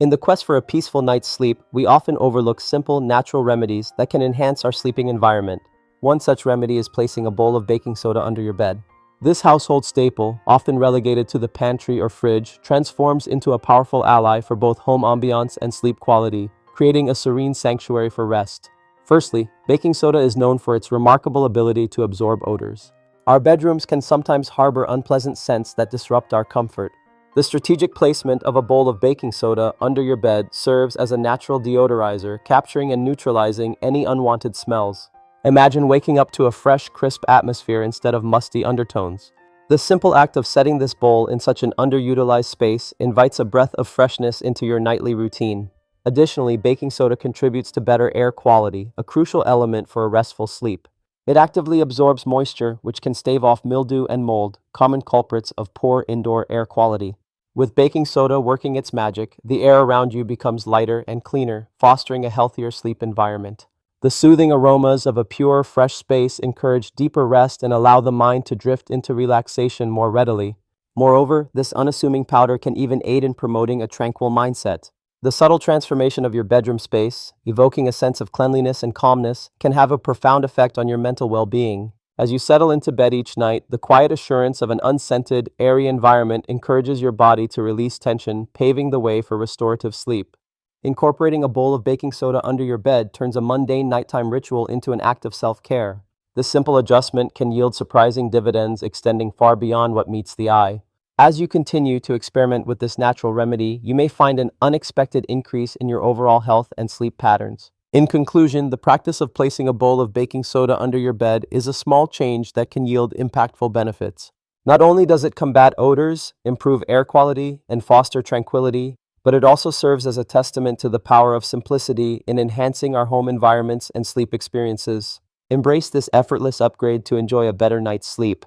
In the quest for a peaceful night's sleep, we often overlook simple, natural remedies that can enhance our sleeping environment. One such remedy is placing a bowl of baking soda under your bed. This household staple, often relegated to the pantry or fridge, transforms into a powerful ally for both home ambiance and sleep quality, creating a serene sanctuary for rest. Firstly, baking soda is known for its remarkable ability to absorb odors. Our bedrooms can sometimes harbor unpleasant scents that disrupt our comfort. The strategic placement of a bowl of baking soda under your bed serves as a natural deodorizer, capturing and neutralizing any unwanted smells. Imagine waking up to a fresh, crisp atmosphere instead of musty undertones. The simple act of setting this bowl in such an underutilized space invites a breath of freshness into your nightly routine. Additionally, baking soda contributes to better air quality, a crucial element for a restful sleep. It actively absorbs moisture, which can stave off mildew and mold, common culprits of poor indoor air quality. With baking soda working its magic, the air around you becomes lighter and cleaner, fostering a healthier sleep environment. The soothing aromas of a pure, fresh space encourage deeper rest and allow the mind to drift into relaxation more readily. Moreover, this unassuming powder can even aid in promoting a tranquil mindset. The subtle transformation of your bedroom space, evoking a sense of cleanliness and calmness, can have a profound effect on your mental well-being. As you settle into bed each night, the quiet assurance of an unscented, airy environment encourages your body to release tension, paving the way for restorative sleep. Incorporating a bowl of baking soda under your bed turns a mundane nighttime ritual into an act of self-care. This simple adjustment can yield surprising dividends extending far beyond what meets the eye. As you continue to experiment with this natural remedy, you may find an unexpected increase in your overall health and sleep patterns. In conclusion, the practice of placing a bowl of baking soda under your bed is a small change that can yield impactful benefits. Not only does it combat odors, improve air quality, and foster tranquility, but it also serves as a testament to the power of simplicity in enhancing our home environments and sleep experiences. Embrace this effortless upgrade to enjoy a better night's sleep.